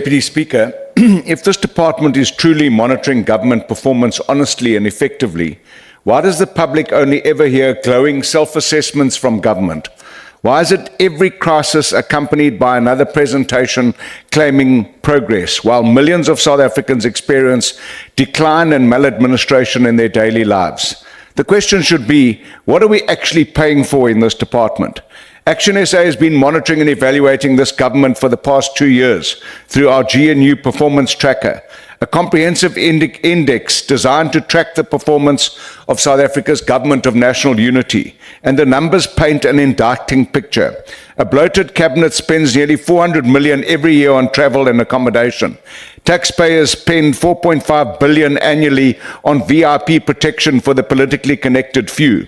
Deputy Speaker, if this department is truly monitoring government performance honestly and effectively, why does the public only ever hear glowing self-assessments from government? Why is it every crisis accompanied by another presentation claiming progress, while millions of South Africans experience decline and maladministration in their daily lives? The question should be, what are we actually paying for in this department? ActionSA has been monitoring and evaluating this government for the past 2 years through our GNU performance tracker, a comprehensive index designed to track the performance of South Africa's government of national unity. And the numbers paint an indicting picture. A bloated cabinet spends nearly 400 million every year on travel and accommodation. Taxpayers spend 4.5 billion annually on VIP protection for the politically connected few.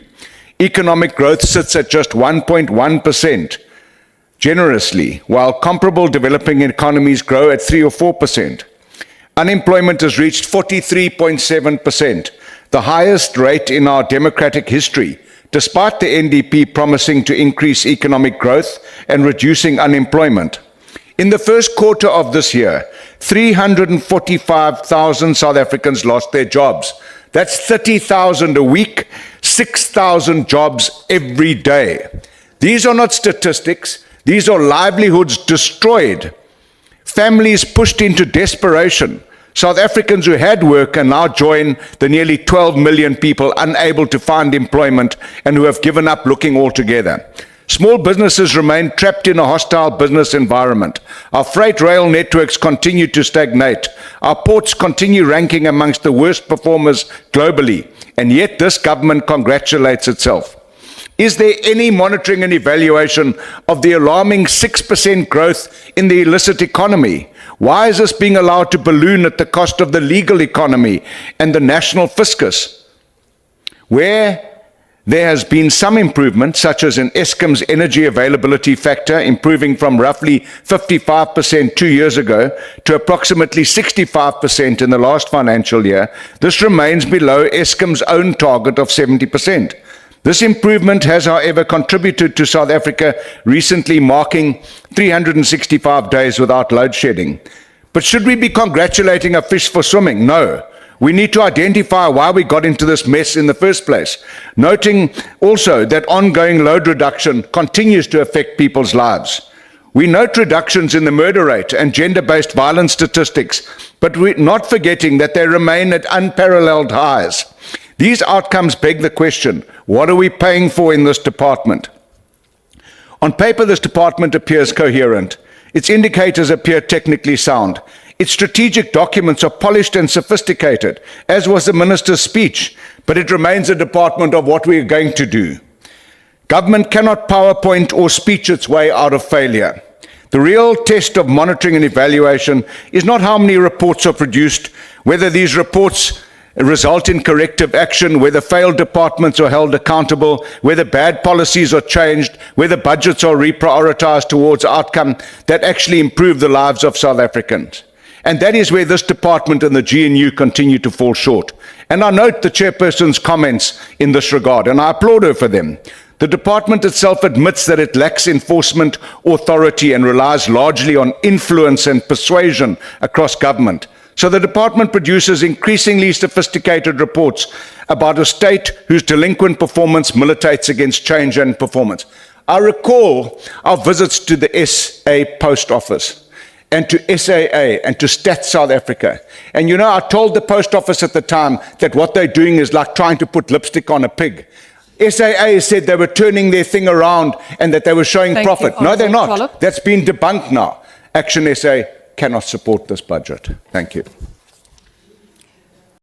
Economic growth sits at just 1.1% generously, while comparable developing economies grow at 3 or 4%. Unemployment has reached 43.7%, the highest rate in our democratic history, despite the NDP promising to increase economic growth and reducing unemployment. In the first quarter of this year, 345,000 South Africans lost their jobs. That's 30,000 a week, 6,000 jobs every day. These are not statistics. These are livelihoods destroyed, families pushed into desperation. South Africans who had work and now join the nearly 12 million people unable to find employment and who have given up looking altogether. Small businesses remain trapped in a hostile business environment. Our freight rail networks continue to stagnate. Our ports continue ranking amongst the worst performers globally, and yet this government congratulates itself. Is there any monitoring and evaluation of the alarming 6% growth in the illicit economy? Why is this being allowed to balloon at the cost of the legal economy and the national fiscus? Where there has been some improvement, such as in Eskom's energy availability factor, improving from roughly 55% 2 years ago to approximately 65% in the last financial year, this remains below Eskom's own target of 70%. This improvement has, however, contributed to South Africa recently marking 365 days without load shedding. But should we be congratulating a fish for swimming? No. We need to identify why we got into this mess in the first place, noting also that ongoing load reduction continues to affect people's lives. We note reductions in the murder rate and gender-based violence statistics, but we're not forgetting that they remain at unparalleled highs. These outcomes beg the question, what are we paying for in this department? On paper, this department appears coherent. Its indicators appear technically sound. Its strategic documents are polished and sophisticated, as was the minister's speech, but it remains a department of what we are going to do. Government cannot PowerPoint or speech its way out of failure. The real test of monitoring and evaluation is not how many reports are produced, whether these reports result in corrective action, whether failed departments are held accountable, whether bad policies are changed, whether budgets are reprioritized towards outcomes that actually improve the lives of South Africans. And that is where this department and the GNU continue to fall short. And I note the chairperson's comments in this regard, and I applaud her for them. The department itself admits that it lacks enforcement authority and relies largely on influence and persuasion across government. So the department produces increasingly sophisticated reports about a state whose delinquent performance militates against change and performance. I recall our visits to the SA Post Office and to SAA and to Stats South Africa. And you know, I told the post office at the time that what they're doing is like trying to put lipstick on a pig. SAA said they were turning their thing around and that they were showing profit. No, they're not. That's been debunked now. ActionSA cannot support this budget. Thank you.